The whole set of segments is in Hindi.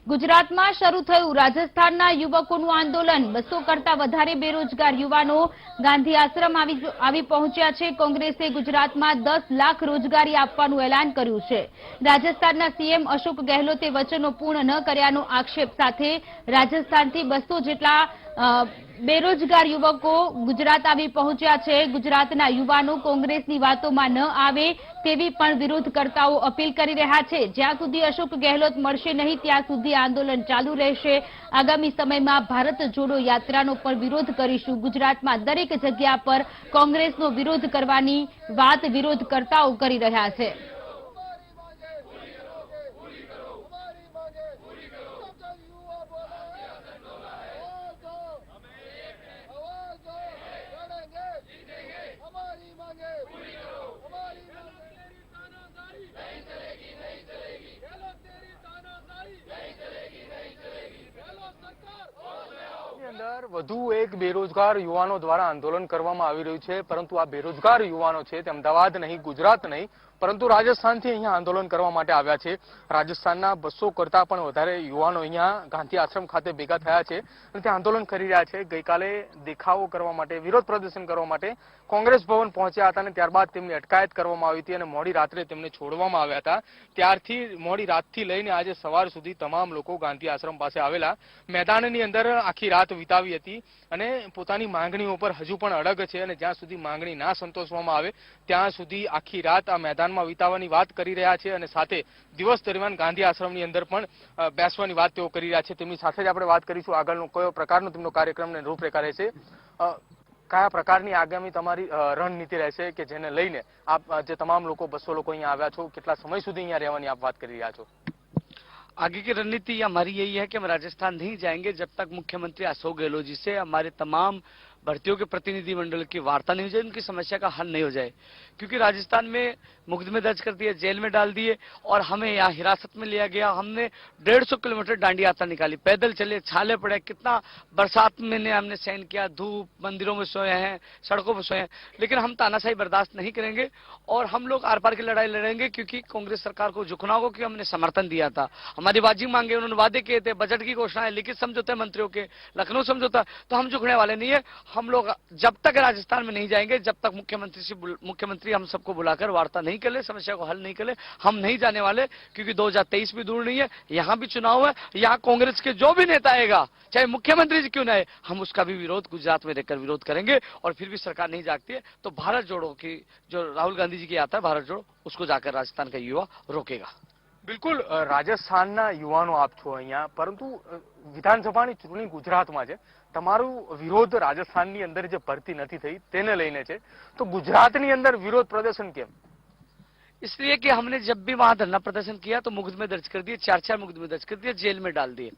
ગુજરાતમાં શરૂ થયું રાજસ્થાનના યુવકોનું આંદોલન 200 કરતા વધારે બેરોજગાર યુવાનો ગાંધી આશ્રમ આવી પહોંચ્યા છે। કોંગ્રેસે ગુજરાતમાં 10 લાખ રોજગારી આપવાનું એલાન કર્યું છે। રાજસ્થાનના સીએમ અશોક ગેહલોતે વચનો પૂર્ણ ન કર્યાનો આક્ષેપ સાથે રાજસ્થાનથી 200 જેટલા બેરોજગાર યુવકો ગુજરાત આવી પહોંચ્યા છે। ગુજરાતના યુવાનો કોંગ્રેસની વાતોમાં ન આવે તેવી પણ વિરોધકર્તાઓ અપીલ કરી રહ્યા છે। જ્યાં સુધી અશોક ગેહલોત મળશે નહીં ત્યાં સુધી આંદોલન ચાલુ રહેશે। આગામી સમયમાં ભારત જોડો યાત્રાનો પણ વિરોધ કરીશું। ગુજરાતમાં દરેક જગ્યા પર કોંગ્રેસનો વિરોધ કરવાની વાત વિરોધકર્તાઓ કરી રહ્યા છે। અંદર વધુ એક બેરોજગાર યુવાનો દ્વારા આંદોલન કરવામાં આવી રહ્યું છે, પરંતુ આ બેરોજગાર યુવાનો છે તે અમદાવાદ નહીં, ગુજરાત નહીં, પરંતુ રાજસ્થાનથી અહીંયા આંદોલન કરવા માટે આવ્યા છે। રાજસ્થાનના 200 કરતા પણ વધારે યુવાનો અહીંયા ગાંધી આશ્રમ ખાતે ભેગા થયા છે અને ત્યાં આંદોલન કરી રહ્યા છે। ગઈકાલે દેખાવો કરવા માટે, વિરોધ પ્રદર્શન કરવા માટે કોંગ્રેસ ભવન પહોંચ્યા હતા અને ત્યારબાદ તેમની અટકાયત કરવામાં આવી હતી અને મોડી રાત્રે તેમને છોડવામાં આવ્યા હતા। ત્યારથી મોડી રાતથી લઈને આજે સવાર સુધી તમામ લોકો ગાંધી આશ્રમ પાસે આવેલા મેદાનની અંદર આખી રાત વિતાવી હતી અને પોતાની માંગણીઓ પર હજુ પણ અડગ છે અને જ્યાં સુધી માંગણી ના સંતોષવામાં આવે ત્યાં સુધી આખી રાત આ મેદાનમાં વિતાવવાની વાત કરી રહ્યા છે અને સાથે દિવસ દરમિયાન ગાંધી આશ્રમની અંદર પણ બેસવાની વાત તેઓ કરી રહ્યા છે। તેમની સાથે જ આપણે વાત કરીશું આગળનો કયો પ્રકારનો તેમનો કાર્યક્રમને રૂપરેખા રહેશે, કયા પ્રકારની આગામી તમારી રણનીતિ રહેશે કે જેને લઈને આપ જે તમામ લોકો 200 લોકો અહીંયા આવ્યા છો, કેટલા સમય સુધી અહીંયા રહેવાની આપ વાત કરી રહ્યા છો? आगे की रणनीति हमारी यही है कि हम राजस्थान नहीं जाएंगे जब तक मुख्यमंत्री अशोक गहलोत जी से हमारे तमाम भर्तियों के प्रतिनिधिमंडल की वार्ता नहीं हो जाए, उनकी समस्या का हल नहीं हो जाए। क्योंकि राजस्थान में मुकदमे दर्ज कर दिए, जेल में डाल दिए और हमें यहाँ हिरासत में लिया गया। हमने 150 किलोमीटर डांडी यात्रा निकाली, पैदल चले, छाले पड़े, कितना बरसात में हमने सहन किया, धूप, मंदिरों में सोए हैं, सड़कों पर सोए हैं, लेकिन हम तानाशाही बर्दाश्त नहीं करेंगे और हम लोग आर पार की लड़ाई लड़ेंगे। क्योंकि कांग्रेस सरकार को झुकना होगा, क्योंकि हमने समर्थन दिया था, हमारी वाजिब मांगे, उन्होंने वादे किए थे, बजट की घोषणाएं, लिखित समझौते मंत्रियों के, लखनऊ समझौता, तो हम झुकने वाले नहीं है। हम लोग जब तक राजस्थान में नहीं जाएंगे, जब तक मुख्यमंत्री हम सबको बुलाकर वार्ता नहीं कर ले, समस्या को हल नहीं कर ले, हम नहीं जाने वाले। क्योंकि 2023 भी दूर नहीं है, यहाँ भी चुनाव है, यहाँ कांग्रेस के जो भी नेता आएगा, चाहे मुख्यमंत्री जी क्यों ना आए, हम उसका भी विरोध गुजरात में रहकर विरोध करेंगे। और फिर भी सरकार नहीं जागती है तो भारत जोड़ो की जो राहुल गांधी जी की यात्रा भारत जोड़ो, उसको जाकर राजस्थान का युवा रोकेगा। બિલકુલ, રાજસ્થાનના યુવાનો આપ છો અહીંયા, પરંતુ વિધાનસભાની ચૂંટણી ગુજરાતમાં છે, તમારું વિરોધ રાજસ્થાનની અંદર જે ભરતી નથી થઈ તેને લઈને છે, તો ગુજરાતની અંદર વિરોધ પ્રદર્શન કેમ? इसलिए कि हमने जब भी वहां धरना प्रदर्शन किया तो मुकदमे दर्ज कर दिए, 4 मुकदमे दर्ज कर दिए, जेल में डाल दिए।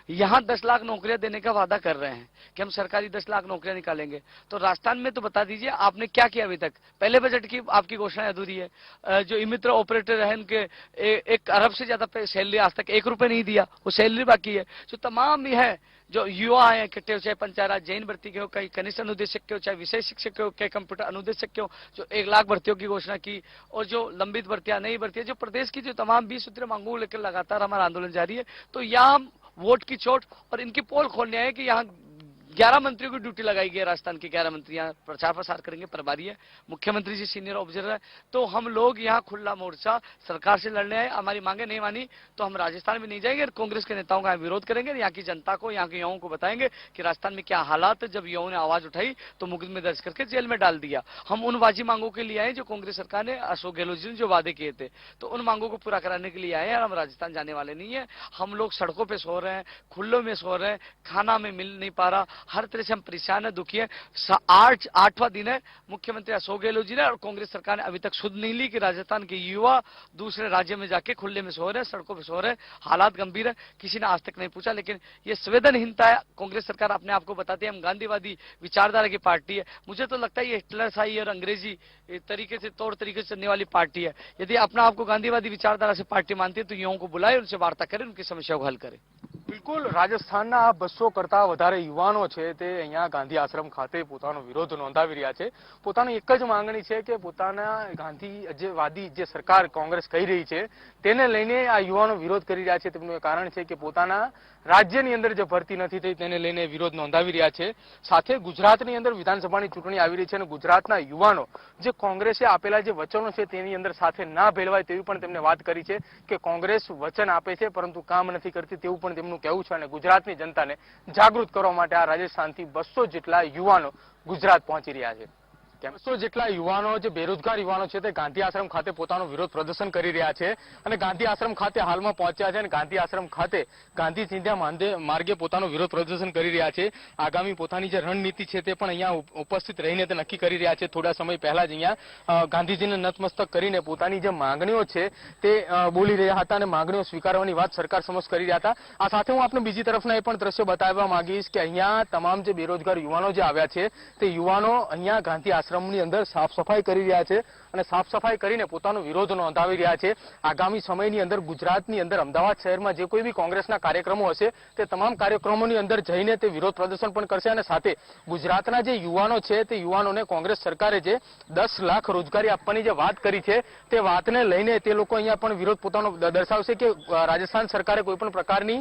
यहाँ 10 लाख नौकरियां देने का वादा कर रहे हैं कि हम सरकारी 10 लाख नौकरियां निकालेंगे। तो राजस्थान में तो बता दीजिए आपने क्या किया अभी तक? पहले बजट की आपकी घोषणा अधूरी है। जो ई मित्र ऑपरेटर है उनके 1 अरब से ज्यादा सैलरी आज तक 1 रुपए नहीं दिया, वो सैलरी बाकी है। जो तमाम है जो युवा है इकट्ठे हो, चाहे पंचायत जैन भर्ती के हो, कहीं कनिष्ठ अनुदेशक के हो, चाहे विषय शिक्षक के हो, चाहे कंप्यूटर अनुदेशक के हो, जो 1 लाख भर्तियों की घोषणा की, और जो लंबित भर्तियां, नई भर्तियां, जो प्रदेश की जो तमाम 20 सूत्रीय मांगों को लेकर लगातार हमारा आंदोलन जारी है। तो यहाँ वोट की चोट और इनकी पोल खोलने आए कि यहाँ 11 मंत्रियों की ड्यूटी लगाई गई है। राजस्थान के 11 मंत्री यहाँ प्रचार प्रसार करेंगे, प्रभारी है, मुख्यमंत्री जी सीनियर ऑब्जर्वर है। तो हम लोग यहाँ खुला मोर्चा सरकार से लड़ने आए, हमारी मांगे नहीं मानी तो हम राजस्थान में नहीं जाएंगे। कांग्रेस के नेताओं का विरोध करेंगे, यहाँ की जनता को, यहाँ के युवाओं को बताएंगे कि राजस्थान में क्या हालात है। जब युवाओं ने आवाज उठाई तो मुकदमे दर्ज करके जेल में डाल दिया। हम उन वाजिब मांगों के लिए आए जो कांग्रेस सरकार ने, अशोक गहलोत जी ने जो वादे किए थे, तो उन मांगों को पूरा कराने के लिए आए हैं। हम राजस्थान जाने वाले नहीं है। हम लोग सड़कों पर सो रहे हैं, खुल्लों में सो रहे हैं, खाना में मिल नहीं पा रहा, हर तरह से हम परेशान है, दुखी है। 8वां दिन है, मुख्यमंत्री अशोक गहलोत जी ने और कांग्रेस सरकार ने अभी तक सुध नहीं ली कि राजस्थान के युवा दूसरे राज्य में जाके खुले में सो रहे हैं, सड़कों पे सो रहे हैं, हालात गंभीर है। किसी ने आज तक नहीं पूछा, लेकिन ये संवेदनहीनता है। कांग्रेस सरकार अपने आप को बताती है हम गांधीवादी विचारधारा की पार्टी है। मुझे तो लगता है ये हिटलरशाही और अंग्रेजी तरीके से, तौर तरीके से चलने वाली पार्टी है। यदि अपना आपको गांधीवादी विचारधारा से पार्टी मानती है तो युवाओं को बुलाए, उनसे वार्ता करें, उनकी समस्या को हल करें। બિલકુલ રાજસ્થાનના 200 કરતા વધારે યુવાનો છે તે અહીંયા ગાંધી આશ્રમ ખાતે પોતાનો વિરોધ નોંધાવી રહ્યા છે. પોતાની એક જ માંગણી છે કે પોતાના ગાંધીવાદી જે સરકાર કોંગ્રેસ કહી રહી છે તેને લઈને આ યુવાનો વિરોધ કરી રહ્યા છે. તેમનું એ કારણ છે કે પોતાના રાજ્યની અંદર જે ભરતી નથી થઈ તેને લઈને વિરોધ નોંધાવી રહ્યા છે. સાથે ગુજરાતની અંદર વિધાનસભાની ચૂંટણી આવી રહી છે અને ગુજરાતના યુવાનો જે કોંગ્રેસે આપેલા જે વચનો છે તેની અંદર સાથે ના ભેળવાય તેવી પણ તેમને વાત કરી છે કે કોંગ્રેસ વચન આપે છે પરંતુ કામ નથી કરતી તેવું પણ તેમનું કહેવું છે અને ગુજરાતની જનતાને જાગૃત કરવા માટે આ રાજસ્થાનથી 200 જેટલા યુવાનો ગુજરાત પહોંચી રહ્યા છે. 200 જેટલા યુવાનો જે બેરોજગાર યુવાનો છે તે ગાંધી આશ્રમ ખાતે પોતાનું વિરોધ પ્રદર્શન કરી રહ્યા છે અને ગાંધી આશ્રમ ખાતે હાલમાં પહોંચ્યા છે અને ગાંધી આશ્રમ ખાતે ગાંધી ચિંધ્યા માર્ગે પોતાનું વિરોધ પ્રદર્શન કરી રહ્યા છે. આગામી પોતાની જે રણનીતિ છે તે પણ અહીંયા ઉપસ્થિત રહીને તે નક્કી કરી રહ્યા છે. થોડા સમય પહેલા જ અહીંયા ગાંધીજીને નતમસ્તક કરીને પોતાની જે માંગણીઓ છે તે બોલી રહ્યા હતા અને માંગણીઓ સ્વીકારવાની વાત સરકાર સમક્ષ કરી રહ્યા હતા. આ સાથે હું આપને બીજી તરફના એ પણ દ્રશ્યો બતાવવા માંગીશ કે અહીંયા તમામ જે બેરોજગાર યુવાનો જે આવ્યા છે તે યુવાનો અહીંયા ગાંધી આશ્રમની અંદર સાફ સફાઈ કરી રહ્યા છે અને સાફ સફાઈ કરીને પોતાનો વિરોધ નોંધાવી રહ્યા છે. આગામી સમયની અંદર ગુજરાતની અંદર અમદાવાદ શહેરમાં જે કોઈ બી કોંગ્રેસના કાર્યક્રમો હશે તે તમામ કાર્યક્રમોની અંદર જઈને તે વિરોધ પ્રદર્શન પણ કરશે અને સાથે ગુજરાતના જે યુવાનો છે તે યુવાનોને કોંગ્રેસ સરકારે જે 10 લાખ રોજગારી આપવાની જે વાત કરી છે તે વાતને લઈને તે લોકો અહીંયા પણ વિરોધ પોતાનો દર્શાવશે કે રાજસ્થાન સરકારે કોઈ પણ પ્રકારની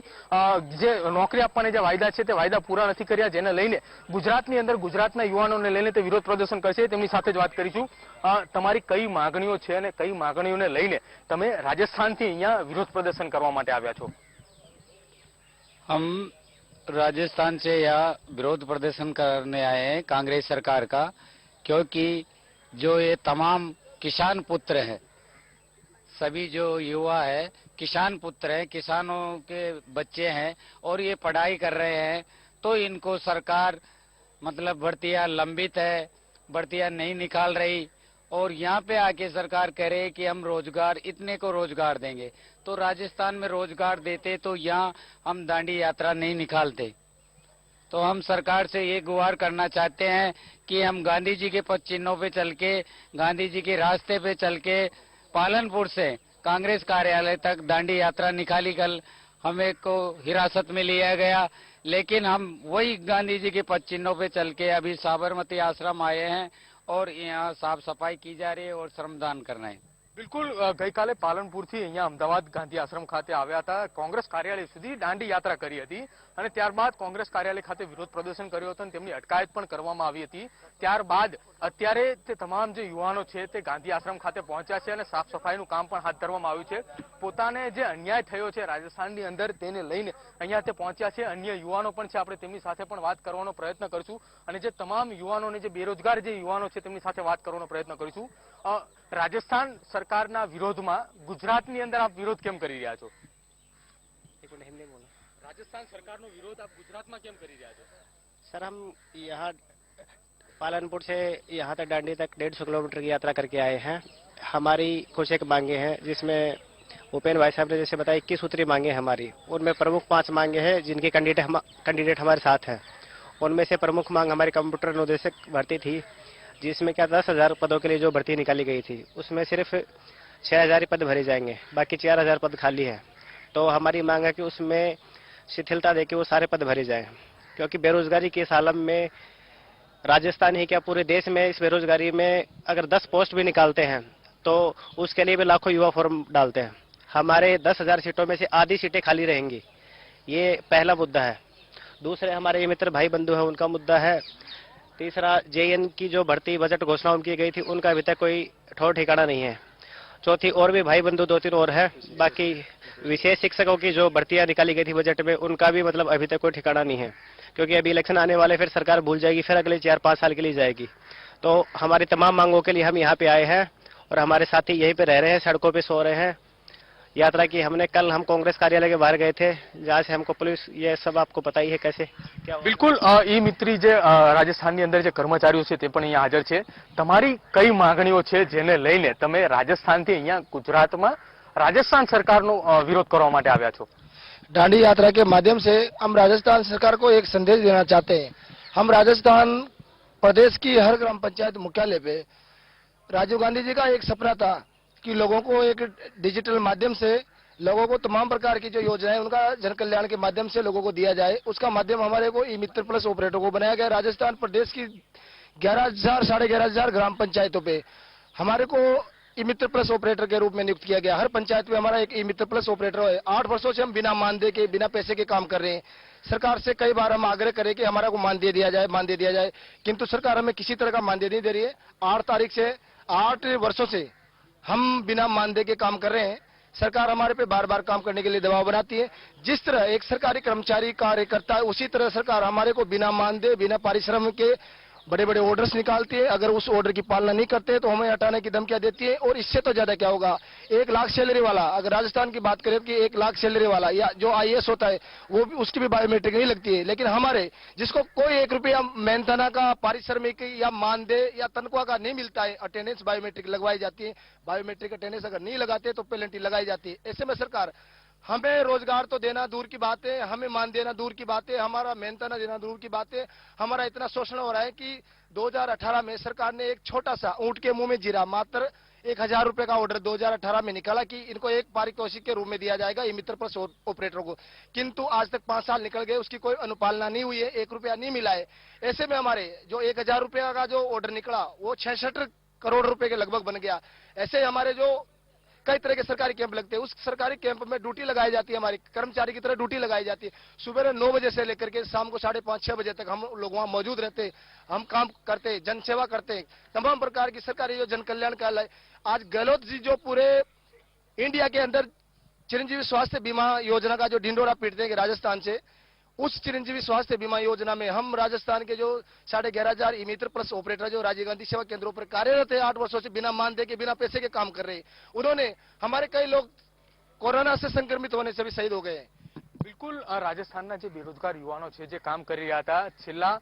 જે નોકરી આપવાના જે વાયદા છે તે વાયદા પૂરા નથી કર્યા, જેને લઈને ગુજરાતની અંદર ગુજરાતના યુવાનોને લઈને તે વિરોધ પ્રદર્શન કરશે. તેમની સાથે જ વાત કરીશું. તમારી કઈ માંગણીઓ છે અને કઈ માંગણીઓને લઈને તમે રાજસ્થાનથી અહીંયા વિરોધ પ્રદર્શન કરવા માટે આવ્યા છો? हम राजस्थान से यहाँ विरोध प्रदर्शन करने आए हैं कांग्रेस सरकार का, क्योंकि जो ये तमाम किसान पुत्र हैं, सभी जो युवा है किसान पुत्र हैं, किसानों के बच्चे हैं और ये पढ़ाई कर रहे हैं, तो इनको सरकार मतलब भर्तियां लंबित है, भर्तियां नहीं निकाल रही और यहाँ पे आके सरकार कह रही है कि हम रोजगार इतने को रोजगार देंगे. तो राजस्थान में रोजगार देते तो यहाँ हम दांडी यात्रा नहीं निकालते. तो हम सरकार से ये गुहार करना चाहते हैं कि हम गांधी जी के पद चिन्हों पे चल के, गांधी जी के रास्ते पे चल के पालनपुर से कांग्रेस कार्यालय तक दांडी यात्रा निकाली. कल हमें को हिरासत में लिया गया, लेकिन हम वही गांधी जी के पद चिन्हों पे चल के अभी साबरमती आश्रम आए हैं और यहाँ साफ सफाई की जा रही है और श्रमदान करना है. બિલકુલ ગઈકાલે પાલનપુરથી અહીંયા અમદાવાદ ગાંધી આશ્રમ ખાતે આવ્યા હતા. કોંગ્રેસ કાર્યાલય સુધી દાંડી યાત્રા કરી હતી અને ત્યારબાદ કોંગ્રેસ કાર્યાલય ખાતે વિરોધ પ્રદર્શન કર્યું હતું અને તેમની અટકાયત પણ કરવામાં આવી હતી. ત્યારબાદ અત્યારે તે તમામ જે યુવાનો છે તે ગાંધી આશ્રમ ખાતે પહોંચ્યા છે અને સાફ સફાઈનું કામ પણ હાથ ધરવામાં આવ્યું છે. પોતાને જે અન્યાય થયો છે રાજસ્થાનની અંદર તેને લઈને અહીંયા તે પહોંચ્યા છે. અન્ય યુવાનો પણ છે, આપણે તેમની સાથે પણ વાત કરવાનો પ્રયત્ન કરીશું અને જે તમામ યુવાનોને જે બેરોજગાર જે યુવાનો છે તેમની સાથે વાત કરવાનો પ્રયત્ન કરીશું. રાજસ્થાન સરકારના વિરોધમાં ગુજરાતની અંદર આપ વિરોધ કેમ કરી રહ્યા છો? રાજસ્થાન સરકારનો વિરોધ આપ ગુજરાતમાં કેમ કરી રહ્યા છો? सर हम यहाँ पालनपुर से यहाँ तक दांडी तक 150 किलोमीटर की यात्रा करके आए हैं. हमारी कुछ एक मांगे हैं जिसमें भूपेन भाई साहब ने जैसे बताया 21 सूत्री मांगे हमारी. उनमें प्रमुख 5 मांगे हैं जिनके कैंडिडेट हमारे साथ हैं. उनमें से प्रमुख मांग हमारी कंप्यूटर अनुदेशक भर्ती थी, जिसमें क्या 10,000 पदों के लिए जो भर्ती निकाली गई थी उसमें सिर्फ 6,000 पद भरे जाएंगे, बाकी 4,000 पद खाली है. तो हमारी मांग है कि उसमें शिथिलता देके वो सारे पद भरे जाएं, क्योंकि बेरोजगारी के इस आलम में राजस्थान ही क्या पूरे देश में इस बेरोजगारी में अगर 10 पोस्ट भी निकालते हैं तो उसके लिए भी लाखों युवा फॉर्म डालते हैं. हमारे 10,000 सीटों में से आधी सीटें खाली रहेंगी, ये पहला मुद्दा है. दूसरे हमारे मित्र भाई बंधु हैं उनका मुद्दा है. तीसरा जेएन की जो भर्ती बजट घोषणाओं की गई थी उनका अभी तक कोई ठौर ठिकाना नहीं है. चौथी और भी भाई बंधु 2-3 और है. बाकी विशेष शिक्षकों की जो भर्तियां निकाली गई थी बजट में उनका भी मतलब अभी तक कोई ठिकाना नहीं है, क्योंकि अभी इलेक्शन आने वाले, फिर सरकार भूल जाएगी, फिर अगले 4-5 साल के लिए जाएगी. तो हमारी तमाम मांगों के लिए हम यहाँ पे आए हैं और हमारे साथी यहीं पे रह रहे हैं, सड़कों पे सो रहे हैं. यात्रा की हमने कल हम कांग्रेस कार्यालय के बाहर गए थे, जहाँ से हमको पुलिस, ये सब आपको पता ही है कैसे क्या. બિલકુલ ઈ મિત્રી જે રાજસ્થાનની અંદર જે કર્મચારીઓ છે તે પણ અહીંયા હાજર છે. તમારી કઈ માંગણીઓ છે જેને લઈને તમે રાજસ્થાનથી અહીંયા ગુજરાતમાં રાજસ્થાન સરકારનો વિરોધ કરવા માટે આવ્યા છો? दांडी यात्रा के माध्यम से हम राजस्थान सरकार को एक संदेश देना चाहते हैं. हम राजस्थान प्रदेश की हर ग्राम पंचायत मुख्यालय पे राजीव गांधी जी का एक सपना था कि लोगों को एक डिजिटल माध्यम से लोगों को तमाम प्रकार की जो योजनाएं उनका जन कल्याण के माध्यम से लोगों को दिया जाए, उसका माध्यम हमारे को ई मित्र प्लस ऑपरेटर को बनाया गया। राजस्थान प्रदेश की 11,000 11,500 ग्राम पंचायतों पे हमारे को ई मित्र प्लस ऑपरेटर के रूप में नियुक्त किया गया। हर पंचायत में हमारा एक ई मित्र प्लस ऑपरेटर है। 8 वर्षों से हम बिना मानदेय के, बिना पैसे के काम कर रहे हैं। सरकार से कई बार हम आग्रह करें कि हमारा को मानदेय दिया जाए, मानदेय दिया जाए, किंतु सरकार हमें किसी तरह का मानदेय नहीं दे रही है। 8 तारीख से 8 वर्षों से हम बिना मानदेय के काम कर रहे हैं। सरकार हमारे पे बार बार काम करने के लिए दबाव बनाती है। जिस तरह एक सरकारी कर्मचारी कार्य करता है, उसी तरह सरकार हमारे को बिना मानदेय, बिना पारिश्रम के बड़े बड़े ऑर्डर्स निकालती है। अगर उस ऑर्डर की पालना नहीं करते तो हमें हटाने की धमकियां देती है। और इससे तो ज्यादा क्या होगा, 1 लाख सैलरी वाला, अगर राजस्थान की बात करें कि 1 लाख सैलरी वाला या जो IAS होता है, वो भी, उसकी भी बायोमेट्रिक नहीं लगती है। लेकिन हमारे जिसको कोई 1 रुपया मेहनताना का, पारिश्रमिक या मानदेय या तनख्वाह का नहीं मिलता है, अटेंडेंस बायोमेट्रिक लगवाई जाती है। बायोमेट्रिक अटेंडेंस अगर नहीं लगाते तो पेनल्टी लगाई जाती है। ऐसे में सरकार हमें रोजगार तो देना दूर की बात है, हमें मान देना दूर की बात है, हमारा मेहनताना देना दूर की बात है। हमारा इतना शोषण हो रहा है कि 2018 में सरकार ने एक छोटा सा ऊंट के मुंह में जीरा, मात्र 1,000 रुपए का ऑर्डर 2018 में निकाला कि इनको एक पारितोषिक के रूप में दिया जाएगा ई मित्र प्लस ऑपरेटर को। किंतु आज तक 5 साल निकल गए, उसकी कोई अनुपालना नहीं हुई है, 1 रुपया नहीं मिला है। ऐसे में हमारे जो 1,000 रुपया का जो ऑर्डर निकला वो 66 करोड़ रुपए के लगभग बन गया। ऐसे हमारे जो कई तरह के सरकारी कैंप लगते हैं, उस सरकारी कैंप में ड्यूटी लगाई जाती है, हमारी कर्मचारी की तरह ड्यूटी लगाई जाती है। सुबह 9 बजे से लेकर के शाम को 5:30-6 बजे तक हम लोग वहां मौजूद रहते, हम काम करते, जन सेवा करते, तमाम प्रकार की सरकारी जो जन कल्याण कार्यालय। आज गहलोत जी जो पूरे इंडिया के अंदर चिरंजीवी स्वास्थ्य बीमा योजना का जो ढिंडोरा पीटते हैं राजस्थान से, उस चिरंजीवी स्वास्थ्य बीमा योजना में हम राजस्थान के जो 11,500 ई मित्र प्लस ऑपरेटर जो राजीव गांधी सेवा केंद्रों पर कार्यरत है, 8 वर्षों से बिना मानदेय के, बिना पैसे के काम कर रहे हैं। उन्होंने, हमारे कई लोग कोरोना से संक्रमित होने से भी शहीद हो गए हैं। બિલકુલ રાજસ્થાનના જે બેરોજગાર યુવાનો છે જે કામ કરી રહ્યા હતા, છેલ્લા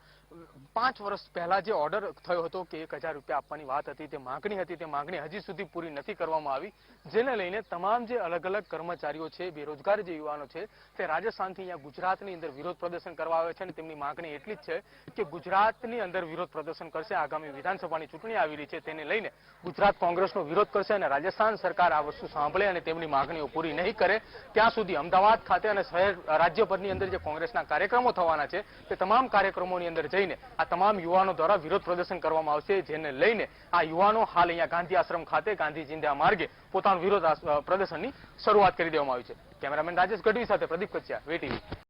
5 વર્ષ પહેલા જે ઓર્ડર થયો હતો કે 1,000 રૂપિયા આપવાની વાત હતી, તે માંગણી હજી સુધી પૂરી નથી કરવામાં આવી, જેને લઈને તમામ જે અલગ અલગ કર્મચારીઓ છે, બેરોજગાર જે યુવાનો છે, તે રાજસ્થાનથી અહીંયા ગુજરાતની અંદર વિરોધ પ્રદર્શન કરવા આવે છે અને તેમની માંગણી એટલી જ છે કે ગુજરાતની અંદર વિરોધ પ્રદર્શન કરશે। આગામી વિધાનસભાની ચૂંટણી આવી રહી છે, તેને લઈને ગુજરાત કોંગ્રેસનો વિરોધ કરશે અને રાજસ્થાન સરકાર આ વસ્તુ સાંભળે અને તેમની માંગણીઓ પૂરી નહીં કરે ત્યાં સુધી અમદાવાદ ખાતે અને શહેર રાજ્યભરની અંદર જે કોંગ્રેસના કાર્યક્રમો થવાના છે, તે તમામ કાર્યક્રમોની અંદર જઈને આ તમામ યુવાનો દ્વારા વિરોધ પ્રદર્શન કરવામાં આવશે, જેને લઈને આ યુવાનો હાલ અહીંયા ગાંધી આશ્રમ ખાતે ગાંધી ચિંધ્યા માર્ગે પોતાનું વિરોધ પ્રદર્શનની શરૂઆત કરી દેવામાં આવી છે। કેમેરામેન રાજેશ ગઢવી સાથે પ્રદીપ કચ્યા, VTV।